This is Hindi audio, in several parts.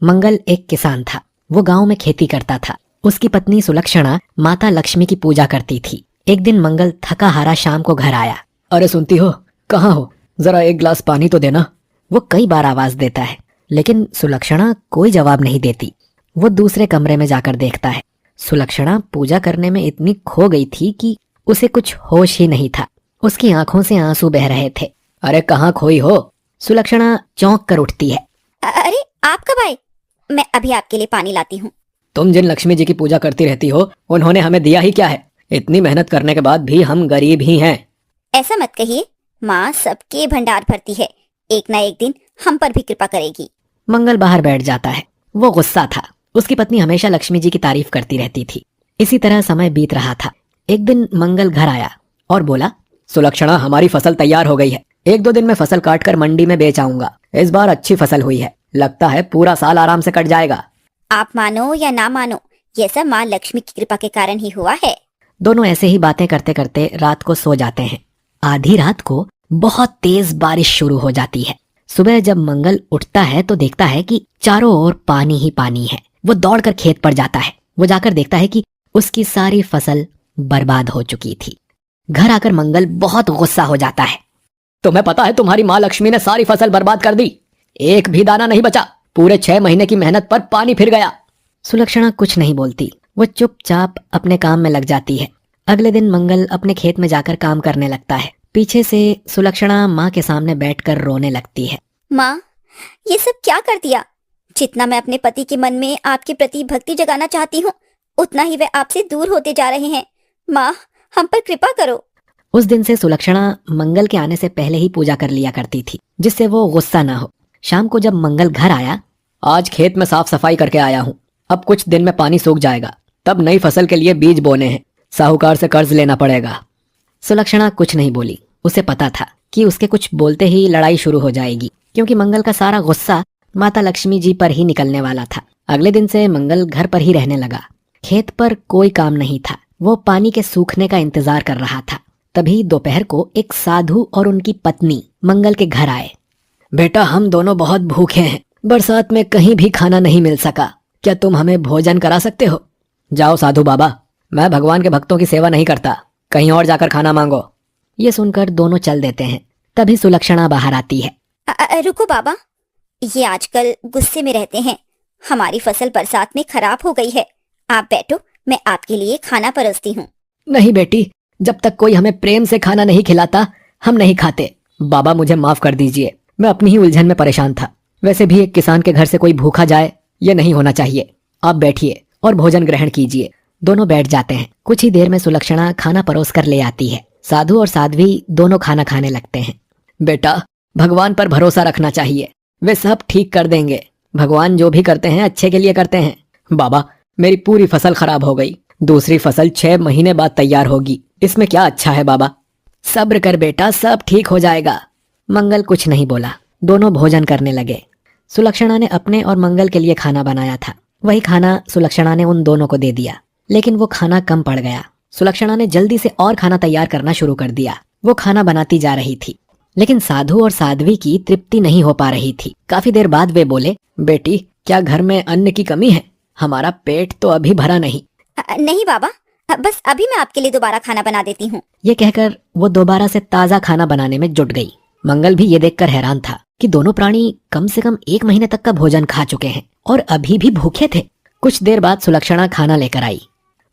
मंगल एक किसान था। वो गांव में खेती करता था। उसकी पत्नी सुलक्षणा माता लक्ष्मी की पूजा करती थी। एक दिन मंगल थका हारा शाम को घर आया। अरे सुनती हो, कहाँ हो? जरा एक गिलास पानी तो देना। वो कई बार आवाज देता है, लेकिन सुलक्षणा कोई जवाब नहीं देती। वो दूसरे कमरे में जाकर देखता है। सुलक्षणा पूजा करने में इतनी खो गई थी कि उसे कुछ होश ही नहीं था। उसकी आंखों से आंसू बह रहे थे। अरे कहाँ खोई हो? सुलक्षणा चौंक कर उठती है। अरे आप कब आए? मैं अभी आपके लिए पानी लाती हूँ। तुम जिन लक्ष्मी जी की पूजा करती रहती हो, उन्होंने हमें दिया ही क्या है? इतनी मेहनत करने के बाद भी हम गरीब ही हैं। ऐसा मत कहिए, माँ सबके भंडार भरती है, एक ना एक दिन हम पर भी कृपा करेगी। मंगल बाहर बैठ जाता है। वो गुस्सा था। उसकी पत्नी हमेशा लक्ष्मी जी की तारीफ करती रहती थी। इसी तरह समय बीत रहा था। एक दिन मंगल घर आया और बोला, सुलक्षणा, हमारी फसल तैयार हो गई है। 1-2 दिन में फसल काट कर मंडी में बेच आऊंगा। इस बार अच्छी फसल हुई है। लगता है पूरा साल आराम से कट जाएगा। आप मानो या ना मानो, ये सब माँ लक्ष्मी की कृपा के कारण ही हुआ है। दोनों ऐसे ही बातें करते करते रात को सो जाते हैं। आधी रात को बहुत तेज बारिश शुरू हो जाती है। सुबह जब मंगल उठता है तो देखता है कि चारों ओर पानी ही पानी है। वो दौड़कर खेत पर जाता है। वो जाकर देखता है कि उसकी सारी फसल बर्बाद हो चुकी थी। घर आकर मंगल बहुत गुस्सा हो जाता है। तुम्हें पता है तुम्हारी माँ लक्ष्मी ने सारी फसल बर्बाद कर दी। एक भी दाना नहीं बचा। पूरे 6 महीने की मेहनत पर पानी फिर गया। सुलक्षणा कुछ नहीं बोलती। वो चुपचाप अपने काम में लग जाती है। अगले दिन मंगल अपने खेत में जाकर काम करने लगता है। पीछे से सुलक्षणा माँ के सामने बैठकर रोने लगती है। माँ, ये सब क्या कर दिया? जितना मैं अपने पति के मन में आपके प्रति भक्ति जगाना चाहती हूँ, उतना ही वे आपसे दूर होते जा रहे हैं। माँ, हम पर कृपा करो। उस दिन से सुलक्षणा मंगल के आने से पहले ही पूजा कर लिया करती थी, जिससे वो गुस्सा ना हो। शाम को जब मंगल घर आया, आज खेत में साफ सफाई करके आया हूँ। अब कुछ दिन में पानी सूख जाएगा, तब नई फसल के लिए बीज बोने हैं। साहूकार से कर्ज लेना पड़ेगा। सुलक्षणा कुछ नहीं बोली। उसे पता था कि उसके कुछ बोलते ही लड़ाई शुरू हो जाएगी, क्योंकि मंगल का सारा गुस्सा माता लक्ष्मी जी पर ही निकलने वाला था। अगले दिन से मंगल घर पर ही रहने लगा। खेत पर कोई काम नहीं था। वो पानी के सूखने का इंतजार कर रहा था। तभी दोपहर को एक साधु और उनकी पत्नी मंगल के घर आए। बेटा, हम दोनों बहुत भूखे हैं। बरसात में कहीं भी खाना नहीं मिल सका। क्या तुम हमें भोजन करा सकते हो? जाओ साधु बाबा, मैं भगवान के भक्तों की सेवा नहीं करता। कहीं और जाकर खाना मांगो। ये सुनकर दोनों चल देते हैं। तभी सुलक्षणा बाहर आती है। रुको बाबा, ये आजकल गुस्से में रहते हैं। हमारी फसल बरसात में खराब हो गई है। आप बैठो, मैं आपके लिए खाना परोसती हूँ। नहीं बेटी, जब तक कोई हमें प्रेम से खाना नहीं खिलाता, हम नहीं खाते। बाबा, मुझे माफ कर दीजिए। मैं अपनी ही उलझन में परेशान था। वैसे भी एक किसान के घर से कोई भूखा जाए, ये नहीं होना चाहिए। आप बैठिए और भोजन ग्रहण कीजिए। दोनों बैठ जाते हैं। कुछ ही देर में सुलक्षणा खाना परोस कर ले आती है। साधु और साध्वी दोनों खाना खाने लगते हैं। बेटा, भगवान पर भरोसा रखना चाहिए। वे सब ठीक कर देंगे। भगवान जो भी करते हैं अच्छे के लिए करते हैं। बाबा, मेरी पूरी फसल खराब हो गई। दूसरी फसल 6 महीने बाद तैयार होगी। इसमें क्या अच्छा है बाबा? सब्र कर बेटा, सब ठीक हो जाएगा। मंगल कुछ नहीं बोला। दोनों भोजन करने लगे। सुलक्षणा ने अपने और मंगल के लिए खाना बनाया था। वही खाना सुलक्षणा ने उन दोनों को दे दिया, लेकिन वो खाना कम पड़ गया। सुलक्षणा ने जल्दी से और खाना तैयार करना शुरू कर दिया। वो खाना बनाती जा रही थी, लेकिन साधु और साध्वी की तृप्ति नहीं हो पा रही थी। काफी देर बाद वे बोले, बेटी, क्या घर में अन्न की कमी है? हमारा पेट तो अभी भरा नहीं। नहीं बाबा, बस अभी मैं आपके लिए दोबारा खाना बना देती हूँ। ये कहकर वो दोबारा से ताजा खाना बनाने में जुट गई। मंगल भी ये देखकर हैरान था कि दोनों प्राणी कम से कम 1 महीने तक का भोजन खा चुके हैं और अभी भी भूखे थे। कुछ देर बाद सुलक्षणा खाना लेकर आई।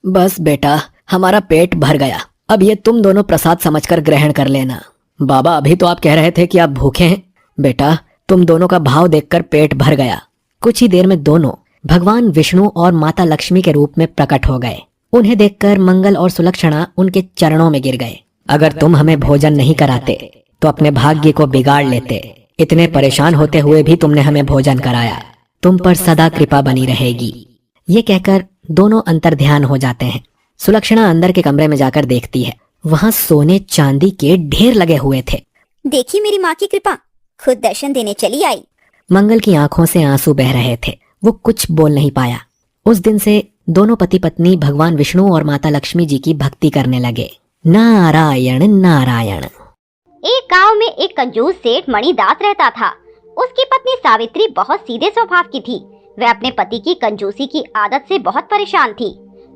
बस बेटा, हमारा पेट भर गया। अब ये तुम दोनों प्रसाद समझकर ग्रहण कर लेना। बाबा, अभी तो आप कह रहे थे कि आप भूखे हैं। बेटा, तुम दोनों का भाव देखकर पेट भर गया। कुछ ही देर में दोनों भगवान विष्णु और माता लक्ष्मी के रूप में प्रकट हो गए। उन्हें देखकर मंगल और सुलक्षणा उनके चरणों में गिर गए। अगर तुम हमें भोजन नहीं कराते तो अपने भाग्य को बिगाड़ लेते। इतने परेशान होते हुए भी तुमने हमें भोजन कराया। तुम पर सदा कृपा बनी रहेगी। ये कहकर दोनों अंतर्ध्यान हो जाते हैं। सुलक्षणा अंदर के कमरे में जाकर देखती है। वहां सोने चांदी के ढेर लगे हुए थे। देखिए मेरी माँ की कृपा, खुद दर्शन देने चली आई। मंगल की आंखों से आंसू बह रहे थे। वो कुछ बोल नहीं पाया। उस दिन से दोनों पति पत्नी भगवान विष्णु और माता लक्ष्मी जी की भक्ति करने लगे। नारायण नारायण। एक गांव में एक कंजूस सेठ मणिदास रहता था। उसकी पत्नी सावित्री बहुत सीधे स्वभाव की थी। वह अपने पति की कंजूसी की आदत से बहुत परेशान थी।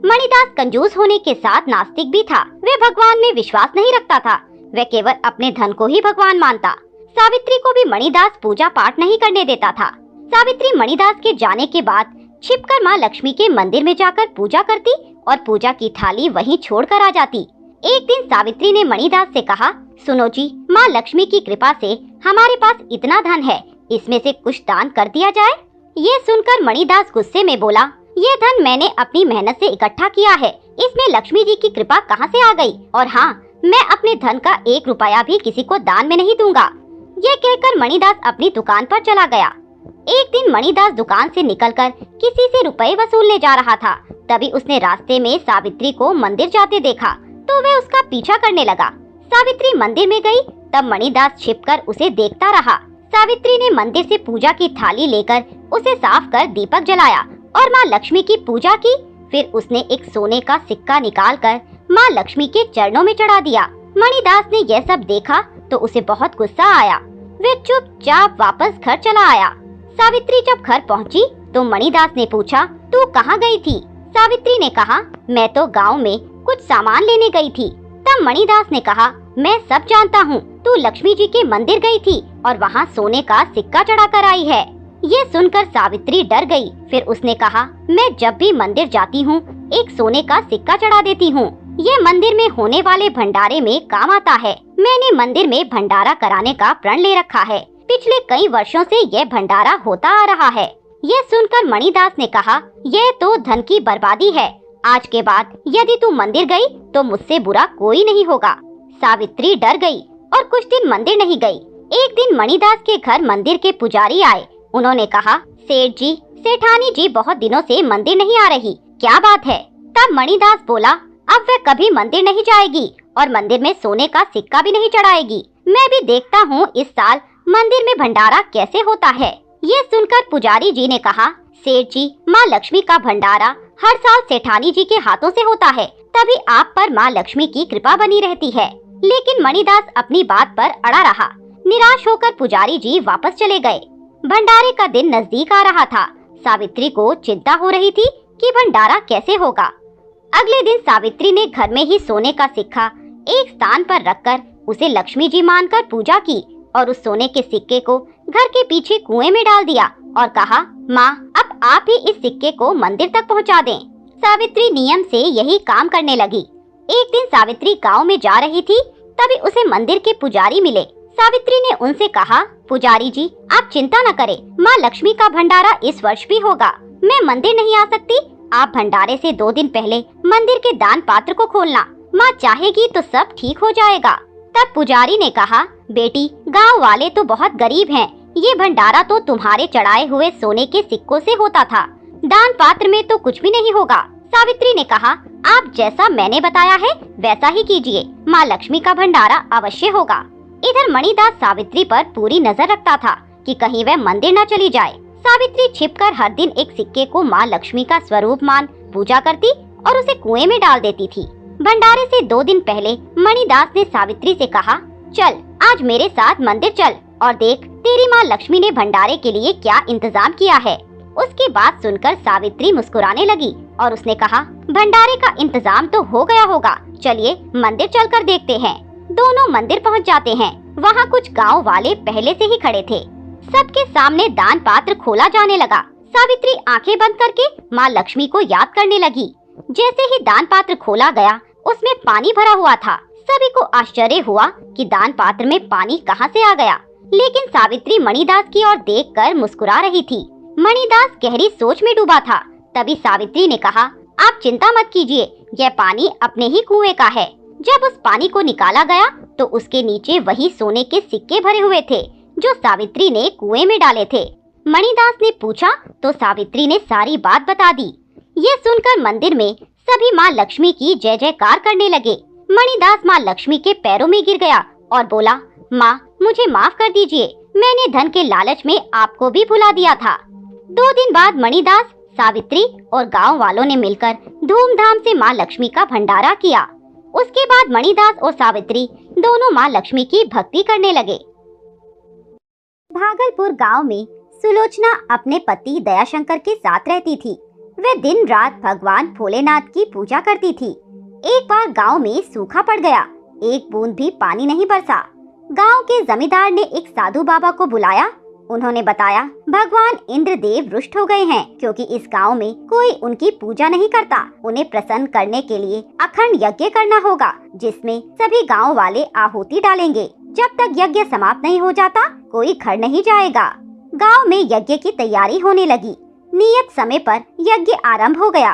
मणिदास कंजूस होने के साथ नास्तिक भी था। वह भगवान में विश्वास नहीं रखता था। वह केवल अपने धन को ही भगवान मानता। सावित्री को भी मणिदास पूजा पाठ नहीं करने देता था। सावित्री मणिदास के जाने के बाद छिपकर माँ लक्ष्मी के मंदिर में जाकर पूजा करती और पूजा की थाली वहीं छोड़कर आ जाती। एक दिन सावित्री ने मणिदास से कहा, सुनो जी, माँ लक्ष्मी की कृपा से हमारे पास इतना धन है, इसमें से कुछ दान कर दिया जाए। ये सुनकर मणिदास गुस्से में बोला, ये धन मैंने अपनी मेहनत से इकट्ठा किया है, इसमें लक्ष्मी जी की कृपा कहाँ से आ गई? और हाँ, मैं अपने धन का 1 रुपया भी किसी को दान में नहीं दूंगा। ये कहकर मणिदास अपनी दुकान पर चला गया। एक दिन मणिदास दुकान से निकलकर किसी से रुपए वसूलने जा रहा था। तभी उसने रास्ते में सावित्री को मंदिर जाते देखा तो वह उसका पीछा करने लगा। सावित्री मंदिर में गई, तब मणिदास छिपकर उसे देखता रहा। सावित्री ने मंदिर से पूजा की थाली लेकर उसे साफ कर दीपक जलाया और माँ लक्ष्मी की पूजा की। फिर उसने एक सोने का सिक्का निकालकर माँ लक्ष्मी के चरणों में चढ़ा दिया। मणिदास ने यह सब देखा तो उसे बहुत गुस्सा आया। वह चुपचाप वापस घर चला आया। सावित्री जब घर पहुंची तो मणिदास ने पूछा, तू कहाँ गई थी? सावित्री ने कहा, मैं तो गांव में कुछ सामान लेने गई थी। तब मणिदास ने कहा, मैं सब जानता हूँ, तू लक्ष्मी जी के मंदिर गई थी और वहाँ सोने का सिक्का चढ़ा कर आई है। ये सुनकर सावित्री डर गई। फिर उसने कहा, मैं जब भी मंदिर जाती हूँ एक सोने का सिक्का चढ़ा देती हूँ। ये मंदिर में होने वाले भंडारे में काम आता है। मैंने मंदिर में भंडारा कराने का प्रण ले रखा है। पिछले कई वर्षों से यह भंडारा होता आ रहा है। यह सुनकर मणिदास ने कहा, यह तो धन की बर्बादी है। आज के बाद यदि तू मंदिर गई तो मुझसे बुरा कोई नहीं होगा। सावित्री डर गई और कुछ दिन मंदिर नहीं गई। एक दिन मणिदास के घर मंदिर के पुजारी आए। उन्होंने कहा, सेठ जी, सेठानी जी बहुत दिनों से मंदिर नहीं आ रही, क्या बात है? तब मणिदास बोला, अब वह कभी मंदिर नहीं जाएगी और मंदिर में सोने का सिक्का भी नहीं चढ़ाएगी। मैं भी देखता हूँ इस साल मंदिर में भंडारा कैसे होता है। ये सुनकर पुजारी जी ने कहा, सेठ जी, माँ लक्ष्मी का भंडारा हर साल सेठानी जी के हाथों से होता है, तभी आप पर माँ लक्ष्मी की कृपा बनी रहती है। लेकिन मणिदास अपनी बात पर अड़ा रहा। निराश होकर पुजारी जी वापस चले गए। भंडारे का दिन नजदीक आ रहा था। सावित्री को चिंता हो रही थी कि भंडारा कैसे होगा। अगले दिन सावित्री ने घर में ही सोने का सिक्का एक स्थान पर रखकर उसे लक्ष्मी जी मानकर पूजा की और उस सोने के सिक्के को घर के पीछे कुएं में डाल दिया और कहा, माँ, अब आप ही इस सिक्के को मंदिर तक पहुँचा दें। सावित्री नियम से यही काम करने लगी। एक दिन सावित्री गांव में जा रही थी, तभी उसे मंदिर के पुजारी मिले। सावित्री ने उनसे कहा, पुजारी जी, आप चिंता न करें, माँ लक्ष्मी का भंडारा इस वर्ष भी होगा। मैं मंदिर नहीं आ सकती, आप भंडारे से 2 दिन पहले मंदिर के दान पात्र को खोलना, माँ चाहेगी तो सब ठीक हो जाएगा। तब पुजारी ने कहा, बेटी, गांव वाले तो बहुत गरीब हैं, ये भंडारा तो तुम्हारे चढ़ाए हुए सोने के सिक्कों से होता था, दान पात्र में तो कुछ भी नहीं होगा। सावित्री ने कहा, आप जैसा मैंने बताया है वैसा ही कीजिए, माँ लक्ष्मी का भंडारा अवश्य होगा। इधर मणिदास सावित्री पर पूरी नजर रखता था कि कहीं वह मंदिर न चली जाए। सावित्री छिपकर हर दिन एक सिक्के को माँ लक्ष्मी का स्वरूप मान पूजा करती और उसे कुएं में डाल देती थी। भंडारे से 2 दिन पहले मणिदास ने सावित्री से कहा, चल आज मेरे साथ मंदिर चल और देख तेरी माँ लक्ष्मी ने भंडारे के लिए क्या इंतजाम किया है। उसकी बात सुनकर सावित्री मुस्कुराने लगी और उसने कहा, भंडारे का इंतजाम तो हो गया होगा, चलिए मंदिर चलकर देखते हैं। दोनों मंदिर पहुंच जाते हैं। वहां कुछ गांव वाले पहले से ही खड़े थे। सबके सामने दान पात्र खोला जाने लगा। सावित्री आंखें बंद करके माँ लक्ष्मी को याद करने लगी। जैसे ही दान पात्र खोला गया उसमें पानी भरा हुआ था। सभी को आश्चर्य हुआ कि दान पात्र में पानी कहां से आ गया, लेकिन सावित्री मणिदास की ओर देखकर मुस्कुरा रही थी। मणिदास गहरी सोच में डूबा था। तभी सावित्री ने कहा, आप चिंता मत कीजिए, यह पानी अपने ही कुएं का है। जब उस पानी को निकाला गया तो उसके नीचे वही सोने के सिक्के भरे हुए थे जो सावित्री ने कुएं में डाले थे। मणिदास ने पूछा तो सावित्री ने सारी बात बता दी। ये सुनकर मंदिर में सभी माँ लक्ष्मी की जय जयकार करने लगे। मणिदास माँ लक्ष्मी के पैरों में गिर गया और बोला, माँ मुझे माफ कर दीजिए, मैंने धन के लालच में आपको भी भुला दिया था। 2 दिन बाद मणिदास, सावित्री और गांव वालों ने मिलकर धूमधाम से माँ लक्ष्मी का भंडारा किया। उसके बाद मणिदास और सावित्री दोनों माँ लक्ष्मी की भक्ति करने लगे। भागलपुर गांव में सुलोचना अपने पति दयाशंकर के साथ रहती थी। वे दिन रात भगवान भोलेनाथ की पूजा करती थी। एक बार गांव में सूखा पड़ गया, एक बूंद भी पानी नहीं बरसा। गांव के जमींदार ने एक साधु बाबा को बुलाया। उन्होंने बताया, भगवान इंद्रदेव रुष्ट हो गए हैं क्योंकि इस गांव में कोई उनकी पूजा नहीं करता। उन्हें प्रसन्न करने के लिए अखंड यज्ञ करना होगा, जिसमें सभी गांव वाले आहुति डालेंगे। जब तक यज्ञ समाप्त नहीं हो जाता, कोई घर नहीं जाएगा। गांव में यज्ञ की तैयारी होने लगी। नियत समय पर यज्ञ आरंभ हो गया।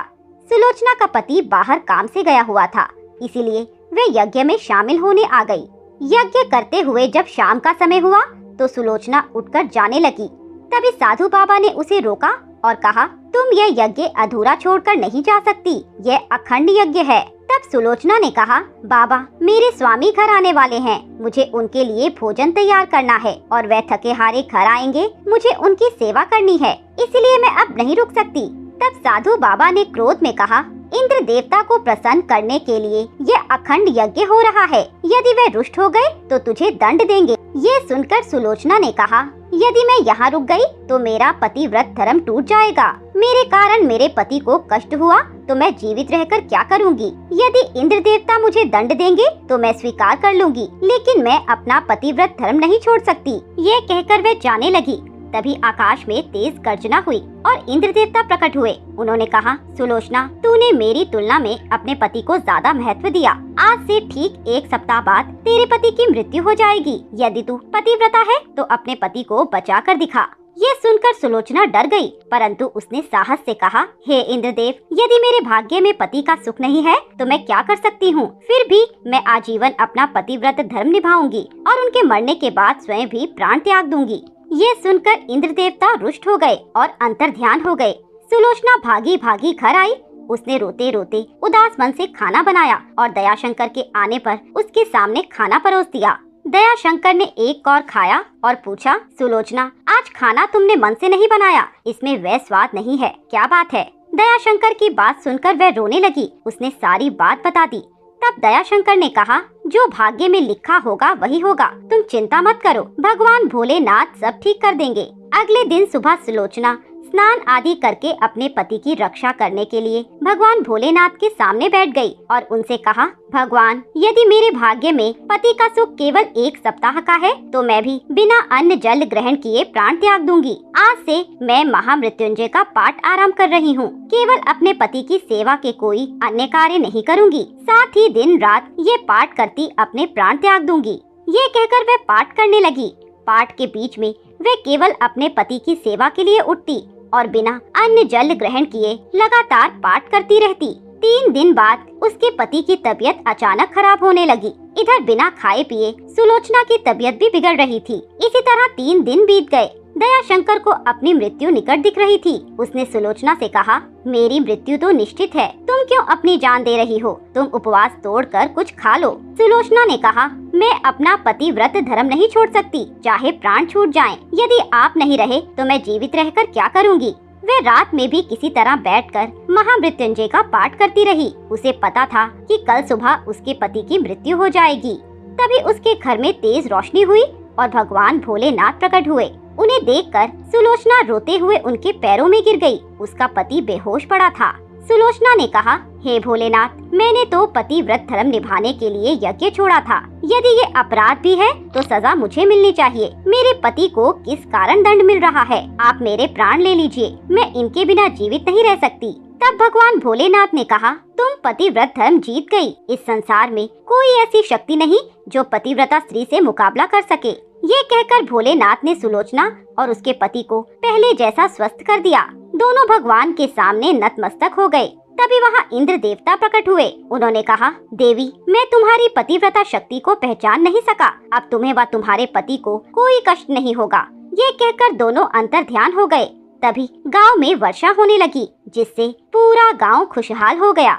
सुलोचना का पति बाहर काम से गया हुआ था, इसीलिए वे यज्ञ में शामिल होने आ गई। यज्ञ करते हुए जब शाम का समय हुआ तो सुलोचना उठकर जाने लगी। तभी साधु बाबा ने उसे रोका और कहा, तुम यह यज्ञ अधूरा छोड़कर नहीं जा सकती, यह अखंड यज्ञ है। तब सुलोचना ने कहा, बाबा मेरे स्वामी घर आने वाले हैं, मुझे उनके लिए भोजन तैयार करना है और वह थके हारे घर आएंगे, मुझे उनकी सेवा करनी है, इसलिए मैं अब नहीं रुक सकती। तब साधु बाबा ने क्रोध में कहा, इंद्र देवता को प्रसन्न करने के लिए यह अखंड यज्ञ हो रहा है, यदि वे रुष्ट हो गए तो तुझे दंड देंगे। ये सुनकर सुलोचना ने कहा, यदि मैं यहाँ रुक गई तो मेरा पतिव्रत धर्म टूट जाएगा। मेरे कारण मेरे पति को कष्ट हुआ तो मैं जीवित रहकर क्या करूँगी। यदि इंद्र देवता मुझे दंड देंगे तो मैं स्वीकार कर लूँगी, लेकिन मैं अपना पतिव्रत धर्म नहीं छोड़ सकती। ये कहकर वे जाने लगी। तभी आकाश में तेज गर्जना हुई और इंद्र देवता प्रकट हुए। उन्होंने कहा, सुलोचना तूने मेरी तुलना में अपने पति को ज्यादा महत्व दिया। आज से ठीक 1 सप्ताह बाद तेरे पति की मृत्यु हो जाएगी। यदि तू पतिव्रता है तो अपने पति को बचा कर दिखा। ये सुनकर सुलोचना डर गई, परंतु उसने साहस से कहा, हे इंद्रदेव, यदि मेरे भाग्य में पति का सुख नहीं है तो मैं क्या कर सकती हूँ। फिर भी मैं आजीवन अपना पतिव्रत धर्म निभाऊंगी और उनके मरने के बाद स्वयं भी प्राण त्याग दूंगी। ये सुनकर इंद्र देवता रुष्ट हो गए और अंतर्ध्यान हो गए। सुलोचना भागी भागी घर आई। उसने रोते रोते उदास मन से खाना बनाया और दयाशंकर के आने पर उसके सामने खाना परोस दिया। दयाशंकर ने एक कौर खाया और पूछा, सुलोचना आज खाना तुमने मन से नहीं बनाया, इसमें वह स्वाद नहीं है, क्या बात है। दयाशंकर की बात सुनकर वह रोने लगी। उसने सारी बात बता दी। तब दयाशंकर ने कहा, जो भाग्य में लिखा होगा वही होगा, तुम चिंता मत करो, भगवान भोलेनाथ सब ठीक कर देंगे। अगले दिन सुबह सुलोचना स्नान आदि करके अपने पति की रक्षा करने के लिए भगवान भोलेनाथ के सामने बैठ गई और उनसे कहा, भगवान यदि मेरे भाग्य में पति का सुख केवल 1 सप्ताह का है तो मैं भी बिना अन्न जल ग्रहण किए प्राण त्याग दूंगी। आज से मैं महामृत्युंजय का पाठ आरंभ कर रही हूँ। केवल अपने पति की सेवा के कोई अन्य कार्य नहीं करूँगी, साथ ही दिन रात ये पाठ करती अपने प्राण त्याग दूंगी। ये कहकर वह पाठ करने लगी। पाठ के बीच में वे केवल अपने पति की सेवा के लिए उठती और बिना अन्न जल ग्रहण किए लगातार पाठ करती रहती। 3 दिन बाद उसके पति की तबीयत अचानक खराब होने लगी। इधर बिना खाए पिए सुलोचना की तबीयत भी बिगड़ रही थी। इसी तरह 3 दिन बीत गए। दयाशंकर को अपनी मृत्यु निकट दिख रही थी। उसने सुलोचना से कहा, मेरी मृत्यु तो निश्चित है, तुम क्यों अपनी जान दे रही हो, तुम उपवास तोड़कर कुछ खा लो। सुलोचना ने कहा, मैं अपना पतिव्रत धर्म नहीं छोड़ सकती, चाहे प्राण छूट जाएं। यदि आप नहीं रहे तो मैं जीवित रहकर क्या करूँगी। वे रात में भी किसी तरह बैठकर महामृत्युंजय का पाठ करती रही। उसे पता था कि कल सुबह उसके पति की मृत्यु हो जाएगी। तभी उसके घर में तेज रोशनी हुई और भगवान भोलेनाथ प्रकट हुए। उन्हें देखकर सुलोचना रोते हुए उनके पैरों में गिर गई। उसका पति बेहोश पड़ा था। सुलोचना ने कहा, हे भोलेनाथ, मैंने तो पतिव्रत धर्म निभाने के लिए यज्ञ छोड़ा था। यदि ये अपराध भी है तो सजा मुझे मिलनी चाहिए। मेरे पति को किस कारण दंड मिल रहा है? आप मेरे प्राण ले लीजिए, मैं इनके बिना जीवित नहीं रह सकती। तब भगवान भोलेनाथ ने कहा, तुम पतिव्रत धर्म जीत गई। इस संसार में कोई ऐसी शक्ति नहीं जो पतिव्रता स्त्री से मुकाबला कर सके। ये कहकर भोलेनाथ ने सुलोचना और उसके पति को पहले जैसा स्वस्थ कर दिया। दोनों भगवान के सामने नतमस्तक हो गए। तभी वहाँ इंद्र देवता प्रकट हुए। उन्होंने कहा, देवी, मैं तुम्हारी पतिव्रता शक्ति को पहचान नहीं सका। अब तुम्हें व तुम्हारे पति को कोई कष्ट नहीं होगा। ये कहकर दोनों अंतर्ध्यान हो गए। तभी गांव में वर्षा होने लगी, जिससे पूरा गांव खुशहाल हो गया।